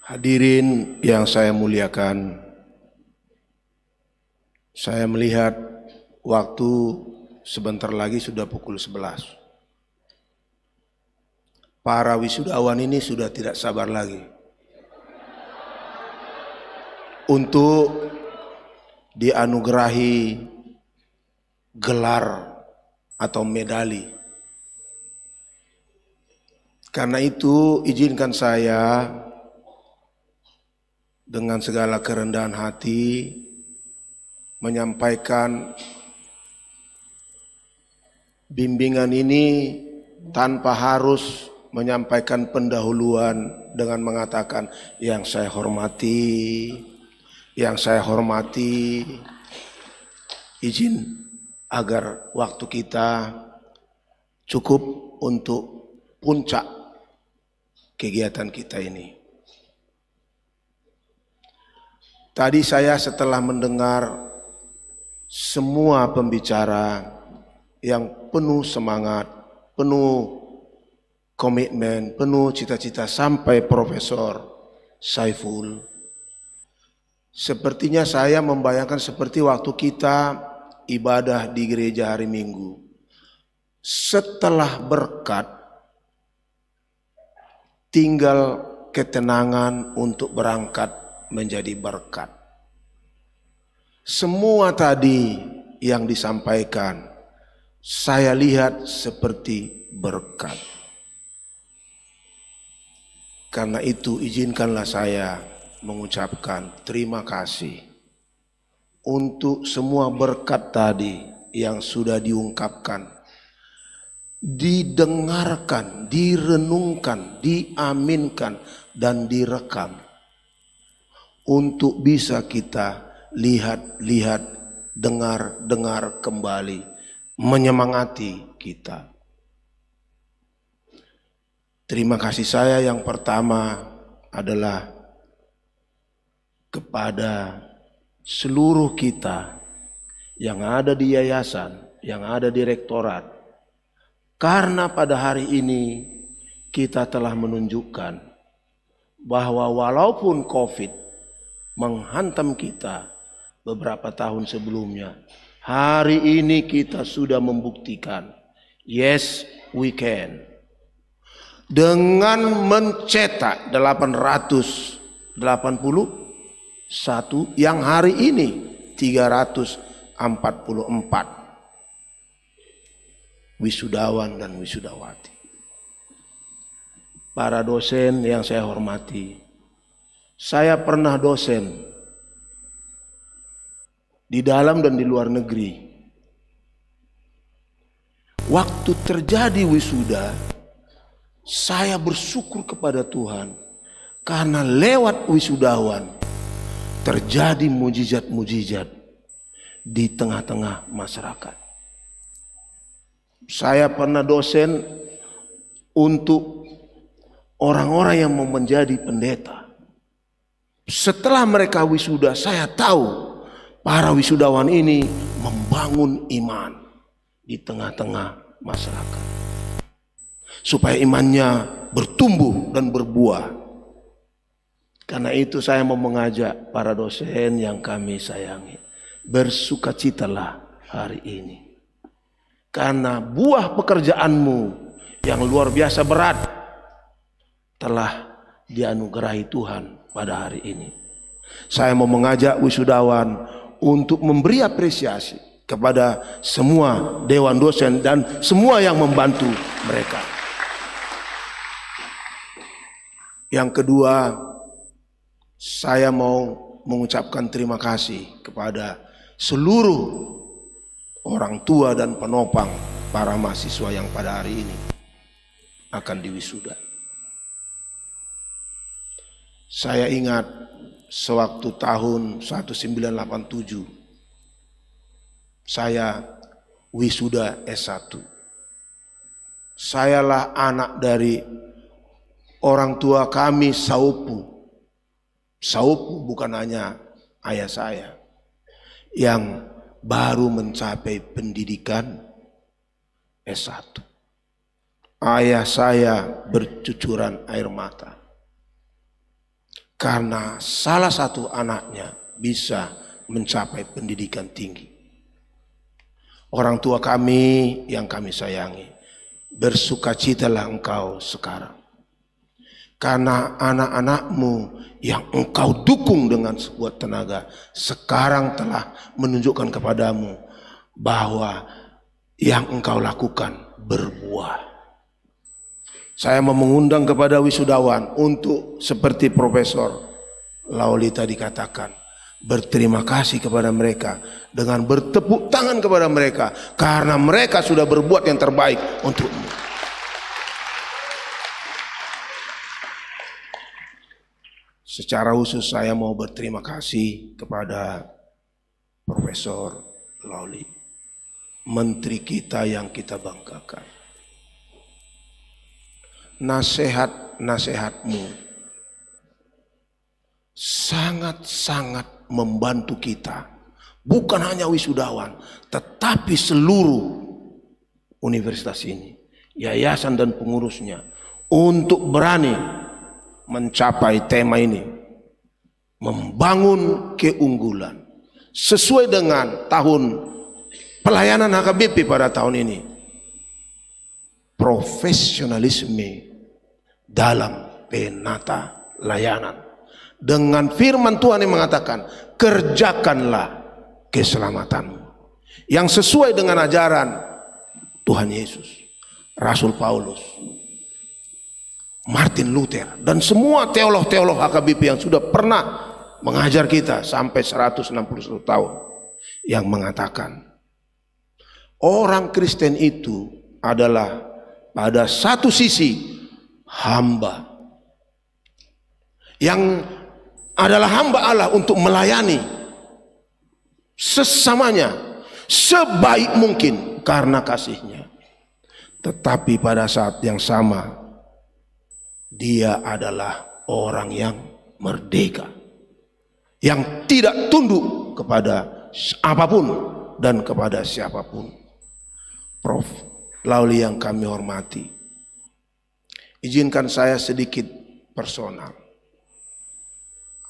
Hadirin yang saya muliakan, saya melihat waktu sebentar lagi sudah pukul 11. Para wisudawan ini sudah tidak sabar lagi untuk dianugerahi gelar atau medali. Karena itu izinkan saya dengan segala kerendahan hati menyampaikan bimbingan ini tanpa harus menyampaikan pendahuluan dengan mengatakan yang saya hormati, izin agar waktu kita cukup untuk puncak kegiatan kita ini. Tadi saya setelah mendengar semua pembicara yang penuh semangat, penuh komitmen, penuh cita-cita sampai Profesor Saiful. Sepertinya saya membayangkan seperti waktu kita ibadah di gereja hari Minggu. Setelah berkat, tinggal ketenangan untuk berangkat menjadi berkat. Semua tadi yang disampaikan saya lihat seperti berkat. Karena itu izinkanlah saya mengucapkan terima kasih untuk semua berkat tadi yang sudah diungkapkan, didengarkan, direnungkan, diaminkan, dan direkam. Untuk bisa kita lihat-lihat, dengar-dengar kembali, menyemangati kita. Terima kasih saya yang pertama adalah kepada seluruh kita yang ada di yayasan, yang ada di rektorat. Karena pada hari ini kita telah menunjukkan bahwa walaupun COVID menghantam kita beberapa tahun sebelumnya, hari ini kita sudah membuktikan yes we can. Dengan mencetak 881 yang hari ini 344 wisudawan dan wisudawati. Para dosen yang saya hormati, saya pernah dosen di dalam dan di luar negeri. Waktu terjadi wisuda, saya bersyukur kepada Tuhan karena lewat wisudawan terjadi mujizat-mujizat di tengah-tengah masyarakat. Saya pernah dosen untuk orang-orang yang mau menjadi pendeta. Setelah mereka wisuda, saya tahu para wisudawan ini membangun iman di tengah-tengah masyarakat. Supaya imannya bertumbuh dan berbuah. Karena itu saya mau mengajak para dosen yang kami sayangi, bersukacitalah hari ini. Karena buah pekerjaanmu yang luar biasa berat telah dianugerahi Tuhan pada hari ini. Saya mau mengajak wisudawan untuk memberi apresiasi kepada semua dewan dosen dan semua yang membantu mereka. Yang kedua, saya mau mengucapkan terima kasih kepada seluruh orang tua dan penopang para mahasiswa yang pada hari ini akan diwisuda. Saya ingat sewaktu tahun 1987 saya wisuda S1. Sayalah anak dari orang tua kami Saupu. Saupu bukan hanya ayah saya yang baru mencapai pendidikan S1. Ayah saya bercucuran air mata. karena salah satu anaknya bisa mencapai pendidikan tinggi. Orang tua kami yang kami sayangi, bersukacitalah engkau sekarang, karena anak-anakmu yang engkau dukung dengan sekuat tenaga sekarang telah menunjukkan kepadamu bahwa yang engkau lakukan berbuah. Saya mau mengundang kepada wisudawan untuk seperti Profesor Lauli tadi katakan, berterima kasih kepada mereka dengan bertepuk tangan kepada mereka karena mereka sudah berbuat yang terbaik untukmu. Secara khusus saya mau berterima kasih kepada Profesor Lauli, menteri kita yang kita banggakan. Nasihat-nasihatmu sangat-sangat membantu kita, bukan hanya wisudawan, tetapi seluruh universitas ini, yayasan dan pengurusnya, untuk berani mencapai tema ini, membangun keunggulan sesuai dengan tahun pelayanan HKBP pada tahun ini. Profesionalisme dalam penata layanan. Dengan firman Tuhan yang mengatakan, kerjakanlah keselamatanmu yang sesuai dengan ajaran Tuhan Yesus, Rasul Paulus, Martin Luther, dan semua teolog-teolog HKBP yang sudah pernah mengajar kita sampai 161 tahun, yang mengatakan orang Kristen itu adalah pada satu sisi hamba, yang adalah hamba Allah untuk melayani sesamanya sebaik mungkin karena kasihnya. Tetapi pada saat yang sama dia adalah orang yang merdeka, yang tidak tunduk kepada apapun dan kepada siapapun. Prof Lauli yang kami hormati, izinkan saya sedikit personal.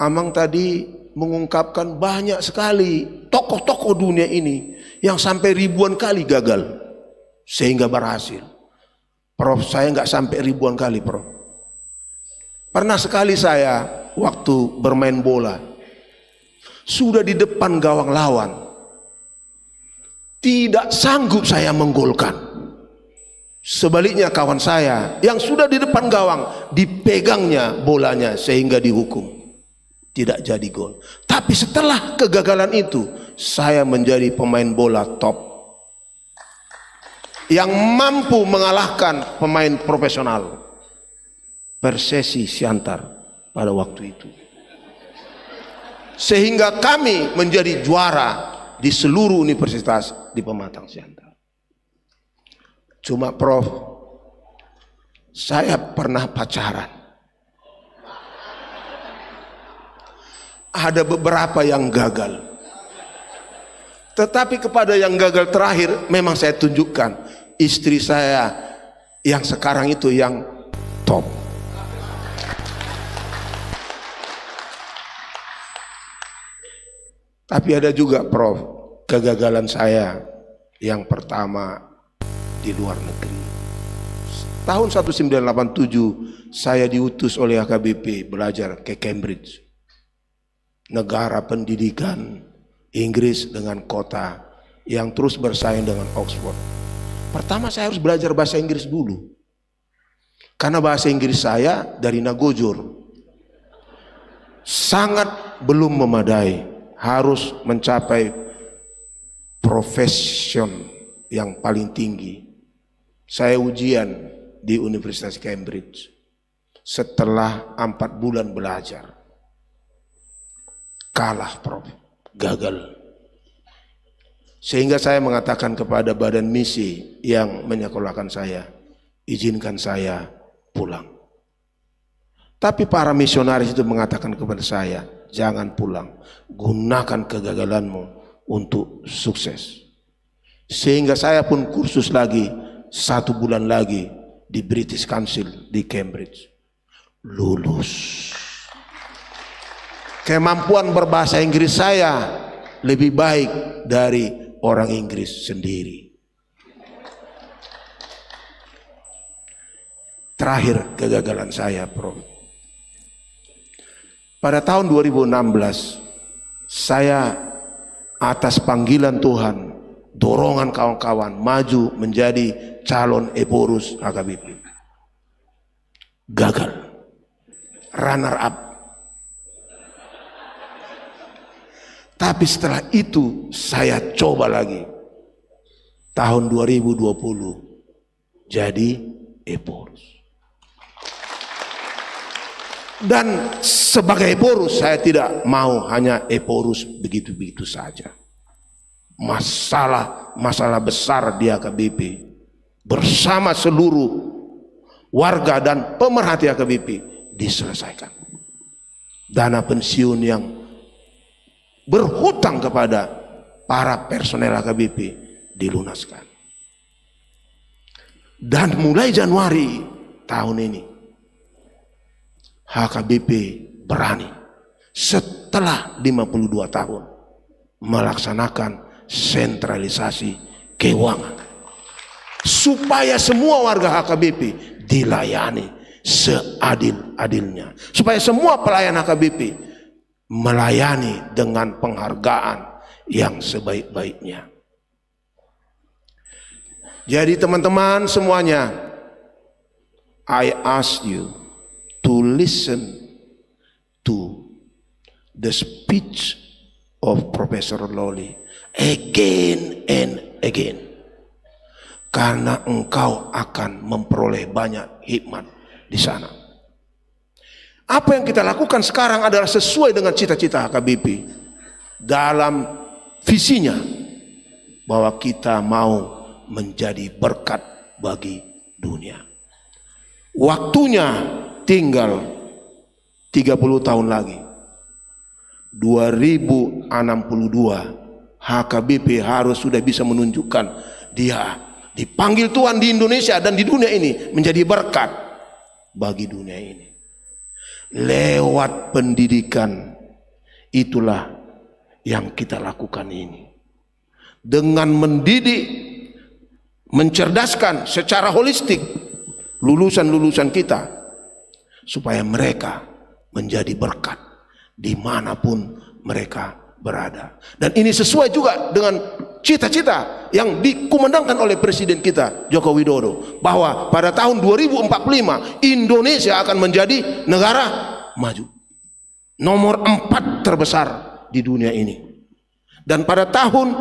Amang tadi mengungkapkan banyak sekali tokoh-tokoh dunia ini yang sampai ribuan kali gagal sehingga berhasil. Prof, saya nggak sampai ribuan kali, Prof. Pernah sekali saya waktu bermain bola, sudah di depan gawang lawan, tidak sanggup saya menggolkan. Sebaliknya kawan saya yang sudah di depan gawang, dipegangnya bolanya sehingga dihukum, tidak jadi gol. Tapi setelah kegagalan itu, saya menjadi pemain bola top yang mampu mengalahkan pemain profesional Persesi Siantar pada waktu itu, sehingga kami menjadi juara di seluruh universitas di Pematang Siantar. Cuma Prof, saya pernah pacaran. Ada beberapa yang gagal, tetapi kepada yang gagal terakhir memang saya tunjukkan istri saya yang sekarang itu yang top. Tapi ada juga Prof, kegagalan saya yang pertama di luar negeri. Tahun 1987 saya diutus oleh HKBP belajar ke Cambridge, negara pendidikan Inggris dengan kota yang terus bersaing dengan Oxford. Pertama saya harus belajar bahasa Inggris dulu, karena bahasa Inggris saya dari Nagojor sangat belum memadai, harus mencapai profession yang paling tinggi. Saya ujian di Universitas Cambridge. Setelah 4 bulan belajar, kalah Prof, gagal. Sehingga saya mengatakan kepada badan misi yang menyekolahkan saya, izinkan saya pulang. Tapi para misionaris itu mengatakan kepada saya, jangan pulang, gunakan kegagalanmu untuk sukses. Sehingga saya pun kursus lagi 1 bulan lagi di British Council di Cambridge, lulus. Kemampuan berbahasa Inggris saya lebih baik dari orang Inggris sendiri. Terakhir kegagalan saya, Prof. Pada tahun 2016, saya atas panggilan Tuhan, dorongan kawan-kawan maju menjadi calon Eporus HKBP. Gagal. Runner up. Tapi setelah itu saya coba lagi. Tahun 2020 jadi Eporus. Dan sebagai Eporus saya tidak mau hanya Eporus begitu-begitu saja. Masalah besar di HKBP bersama seluruh warga dan pemerhati HKBP diselesaikan. Dana pensiun yang berhutang kepada para personel HKBP dilunaskan. Dan mulai Januari tahun ini HKBP berani setelah 52 tahun melaksanakan sentralisasi keuangan supaya semua warga HKBP dilayani seadil-adilnya, supaya semua pelayan HKBP melayani dengan penghargaan yang sebaik-baiknya. Jadi teman-teman semuanya, I ask you to listen to the speech of Professor Lowly again and again, karena engkau akan memperoleh banyak hikmat di sana. Apa yang kita lakukan sekarang adalah sesuai dengan cita-cita HKBP dalam visinya, bahwa kita mau menjadi berkat bagi dunia. Waktunya tinggal 30 tahun lagi. 2062 HKBP harus sudah bisa menunjukkan dia dipanggil Tuhan di Indonesia dan di dunia ini menjadi berkat bagi dunia ini. Lewat pendidikan itulah yang kita lakukan ini. Dengan mendidik, mencerdaskan secara holistik lulusan-lulusan kita, supaya mereka menjadi berkat dimanapun mereka berada. Dan ini sesuai juga dengan cita-cita yang dikumandangkan oleh Presiden kita Joko Widodo, bahwa pada tahun 2045 Indonesia akan menjadi negara maju, nomor 4 terbesar di dunia ini. Dan pada tahun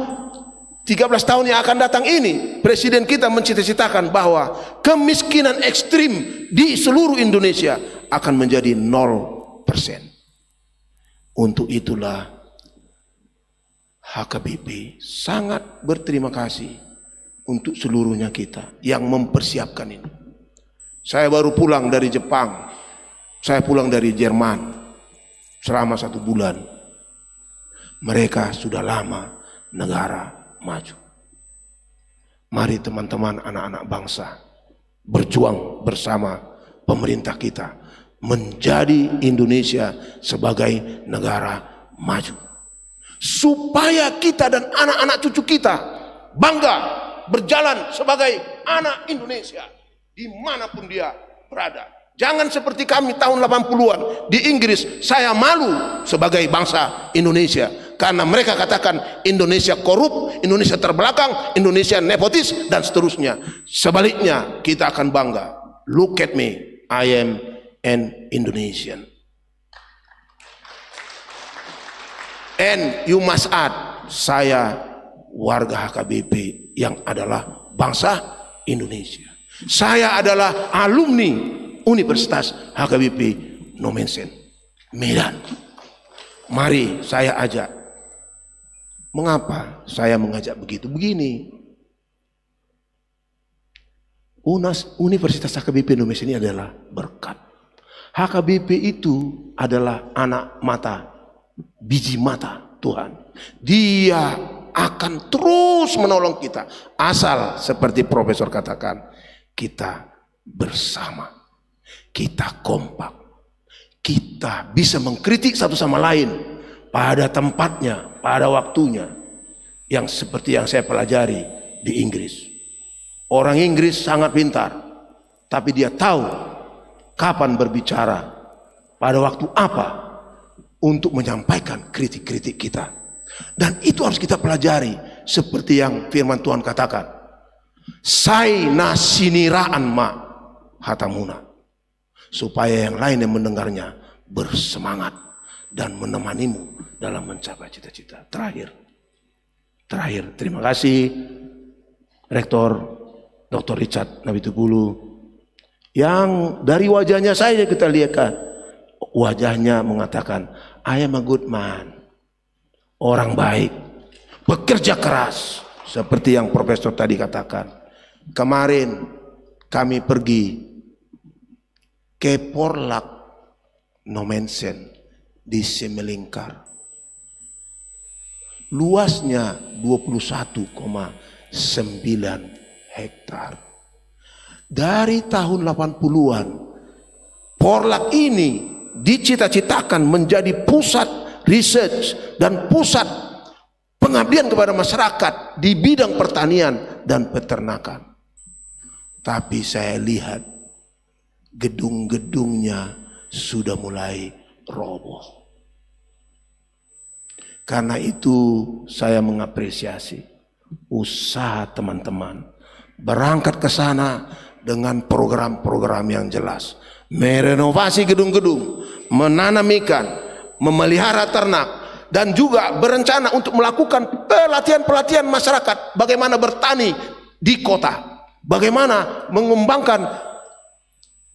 13 tahun yang akan datang ini, Presiden kita mencita-citakan bahwa kemiskinan ekstrim di seluruh Indonesia akan menjadi 0%. Untuk itulah HKBP sangat berterima kasih untuk seluruhnya kita yang mempersiapkan ini. Saya baru pulang dari Jepang, saya pulang dari Jerman selama 1 bulan. Mereka sudah lama negara maju. Mari teman-teman anak-anak bangsa berjuang bersama pemerintah kita menjadi Indonesia sebagai negara maju, supaya kita dan anak-anak cucu kita bangga berjalan sebagai anak Indonesia dimanapun dia berada. Jangan seperti kami tahun 80-an di Inggris, saya malu sebagai bangsa Indonesia karena mereka katakan Indonesia korup, Indonesia terbelakang, Indonesia nepotis dan seterusnya. Sebaliknya kita akan bangga. Look at me, I am an Indonesian. And you must add, saya warga HKBP yang adalah bangsa Indonesia. Saya adalah alumni Universitas HKBP Nomensen Medan. Mari saya ajak. Mengapa saya mengajak begitu? Begini, Universitas HKBP Nomensen ini adalah berkat. HKBP itu adalah anak mata, biji mata Tuhan. Dia akan terus menolong kita, asal seperti Profesor katakan, kita bersama, kita kompak, kita bisa mengkritik satu sama lain pada tempatnya, pada waktunya, yang seperti yang saya pelajari di Inggris. Orang Inggris sangat pintar, tapi dia tahu kapan berbicara, pada waktu apa untuk menyampaikan kritik-kritik kita. Dan itu harus kita pelajari, seperti yang firman Tuhan katakan, sai nasiniraan ma hatamuna, supaya yang lain yang mendengarnya bersemangat dan menemanimu dalam mencapai cita-cita. Terakhir, terima kasih Rektor Dr. Richard Nabitupulu, yang dari wajahnya saya kita lihat, wajahnya mengatakan, I am a good man, orang baik, bekerja keras, seperti yang Profesor tadi katakan. Kemarin kami pergi ke Porlak Nomensen di Semelingkar. Luasnya 21,9 hektar. Dari tahun 80-an, Porlak ini dicita-citakan menjadi pusat research dan pusat pengabdian kepada masyarakat di bidang pertanian dan peternakan. Tapi saya lihat gedung-gedungnya sudah mulai roboh. Karena itu saya mengapresiasi usaha teman-teman berangkat ke sana dengan program-program yang jelas, merenovasi gedung-gedung, menanam ikan, memelihara ternak, dan juga berencana untuk melakukan pelatihan-pelatihan masyarakat bagaimana bertani di kota, bagaimana mengembangkan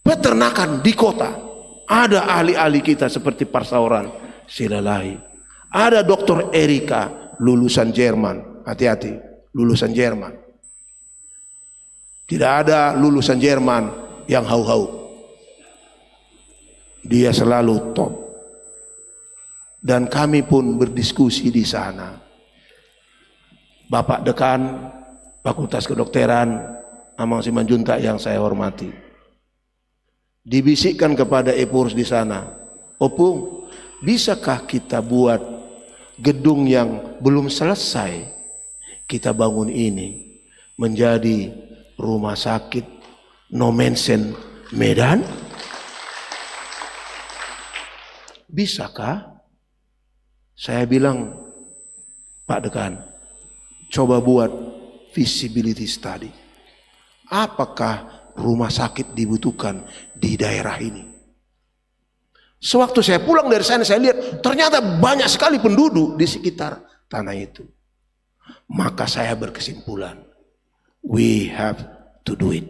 peternakan di kota. Ada ahli-ahli kita seperti Parsauran Silalahi, ada Dr. Erika lulusan Jerman, hati-hati, lulusan Jerman. Tidak ada lulusan Jerman yang hau-hau, dia selalu top. Dan kami pun berdiskusi di sana. Bapak Dekan Fakultas Kedokteran Amang Simanjuntak yang saya hormati, dibisikkan kepada Epurs di sana, Opung, bisakah kita buat gedung yang belum selesai, kita bangun ini menjadi rumah sakit Nomensen Medan? Bisakah? Saya bilang, Pak Dekan, coba buat feasibility study. Apakah rumah sakit dibutuhkan di daerah ini? Sewaktu saya pulang dari sana, saya lihat ternyata banyak sekali penduduk di sekitar tanah itu. Maka saya berkesimpulan, we have to do it.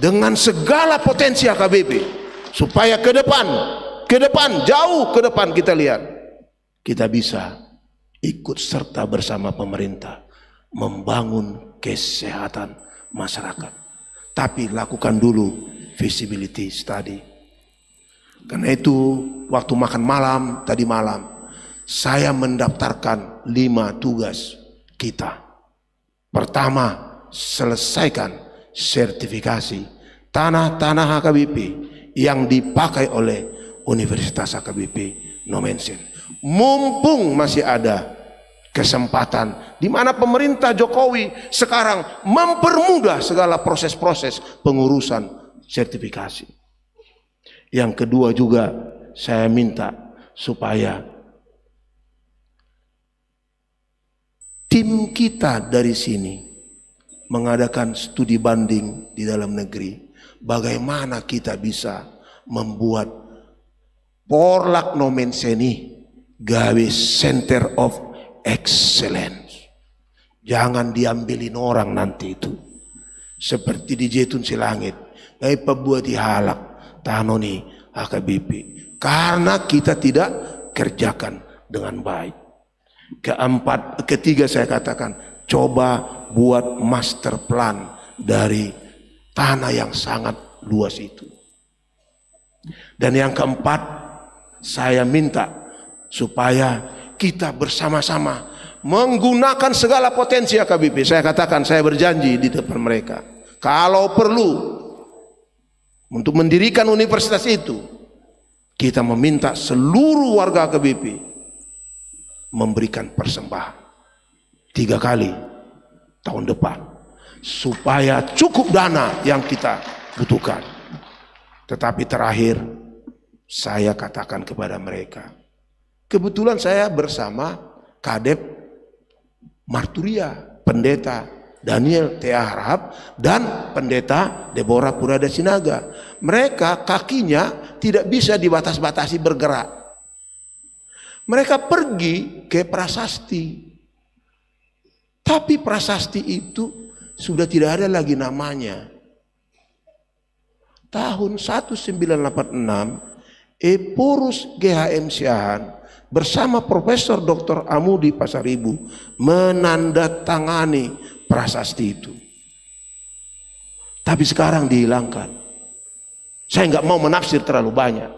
Dengan segala potensi HKBP, supaya ke depan, jauh ke depan kita lihat, kita bisa ikut serta bersama pemerintah membangun kesehatan masyarakat. Tapi lakukan dulu feasibility study. Karena itu waktu makan malam tadi malam, saya mendaftarkan 5 tugas kita. Pertama, selesaikan sertifikasi tanah-tanah HKBP yang dipakai oleh Universitas HKBP Nomensen. Mumpung masih ada kesempatan di mana pemerintah Jokowi sekarang mempermudah segala proses-proses pengurusan sertifikasi. Yang kedua juga saya minta supaya tim kita dari sini mengadakan studi banding di dalam negeri, bagaimana kita bisa membuat Porlak Nomenseni gawe center of excellence. Jangan diambilin orang nanti itu, seperti di Jetun Silangit, pabuat dihalak tanoni HKBP, karena kita tidak kerjakan dengan baik. Ketiga saya katakan, coba buat master plan dari tanah yang sangat luas itu. Dan yang keempat, saya minta supaya kita bersama-sama menggunakan segala potensi HKBP. Saya katakan, saya berjanji di depan mereka, kalau perlu untuk mendirikan universitas itu, kita meminta seluruh warga HKBP memberikan persembahan 3 kali tahun depan supaya cukup dana yang kita butuhkan. Tetapi terakhir saya katakan kepada mereka, kebetulan saya bersama Kadep Marturia, Pendeta Daniel T.A. Harahap dan Pendeta Deborah Purada Sinaga. Mereka kakinya tidak bisa dibatas-batasi bergerak. Mereka pergi ke prasasti. Tapi prasasti itu sudah tidak ada lagi namanya. Tahun 1986 Eporus GHM Siahan bersama Profesor Dr. Amudi Pasaribu menandatangani prasasti itu. Tapi sekarang dihilangkan. Saya nggak mau menafsir terlalu banyak.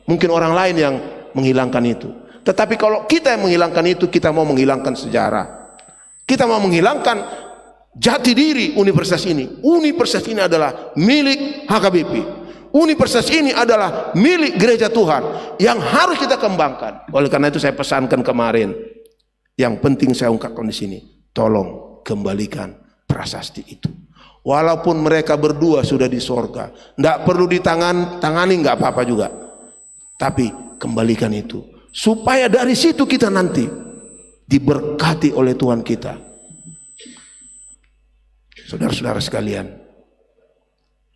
Mungkin orang lain yang menghilangkan itu. Tetapi kalau kita yang menghilangkan itu, kita mau menghilangkan sejarah. Kita mau menghilangkan jati diri universitas ini. Universitas ini adalah milik HKBP. Universitas ini adalah milik gereja Tuhan yang harus kita kembangkan. Oleh karena itu saya pesankan kemarin, yang penting saya ungkapkan di sini, tolong kembalikan prasasti itu. Walaupun mereka berdua sudah di sorga, tidak perlu ditangani, nggak apa-apa juga. Tapi kembalikan itu, supaya dari situ kita nanti diberkati oleh Tuhan kita. Saudara-saudara sekalian,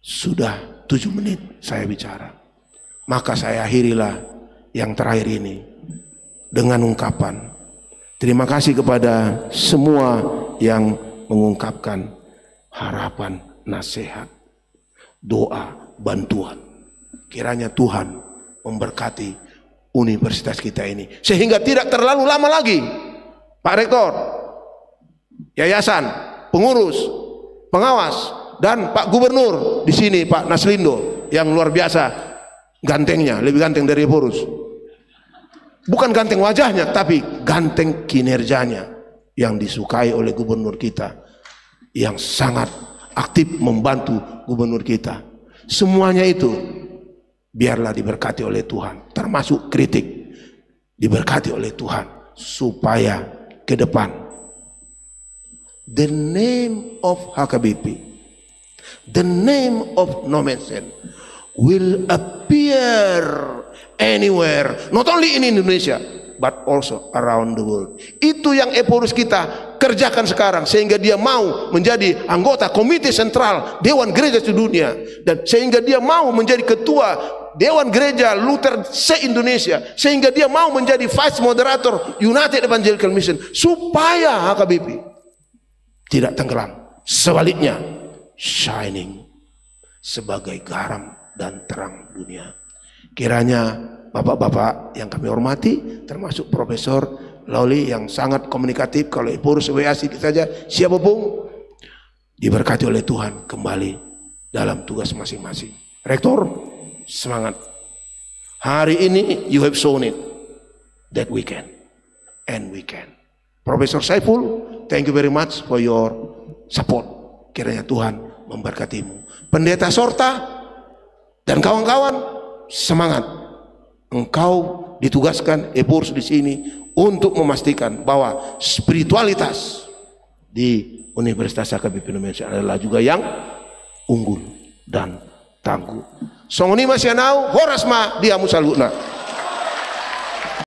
sudah 7 menit saya bicara. Maka saya akhirilah yang terakhir ini dengan ungkapan terima kasih kepada semua yang mengungkapkan harapan, nasihat, doa, bantuan. Kiranya Tuhan memberkati universitas kita ini sehingga tidak terlalu lama lagi Pak Rektor, yayasan, pengurus, pengawas, dan Pak Gubernur di sini Pak Naslindo yang luar biasa gantengnya, lebih ganteng dari Eporus. Bukan ganteng wajahnya, tapi ganteng kinerjanya yang disukai oleh gubernur kita, yang sangat aktif membantu gubernur kita. Semuanya itu biarlah diberkati oleh Tuhan, termasuk kritik diberkati oleh Tuhan supaya ke depan the name of HKBP, the name of Nomensen will appear anywhere, not only in Indonesia but also around the world. Itu yang Eporus kita kerjakan sekarang, sehingga dia mau menjadi anggota komite sentral Dewan Gereja Sedunia, dan sehingga dia mau menjadi ketua Dewan Gereja Luther se-Indonesia, sehingga dia mau menjadi vice moderator United Evangelical Mission, supaya HKBP tidak tenggelam, sebaliknya shining sebagai garam dan terang dunia. Kiranya bapak-bapak yang kami hormati, termasuk Profesor Loli yang sangat komunikatif, kalau Eporus WA sedikit saja, siapapun, diberkati oleh Tuhan kembali dalam tugas masing-masing. Rektor, semangat. Hari ini you have shown it that we can, and we can. Profesor Saiful, thank you very much for your support. Kiranya Tuhan memberkatimu. Pendeta Sorta dan kawan-kawan, semangat. Engkau ditugaskan Eporus di sini untuk memastikan bahwa spiritualitas di Universitas HKBP Indonesia adalah juga yang unggul dan tangguh. Songoni Masianau, Horasma dia Musaluna.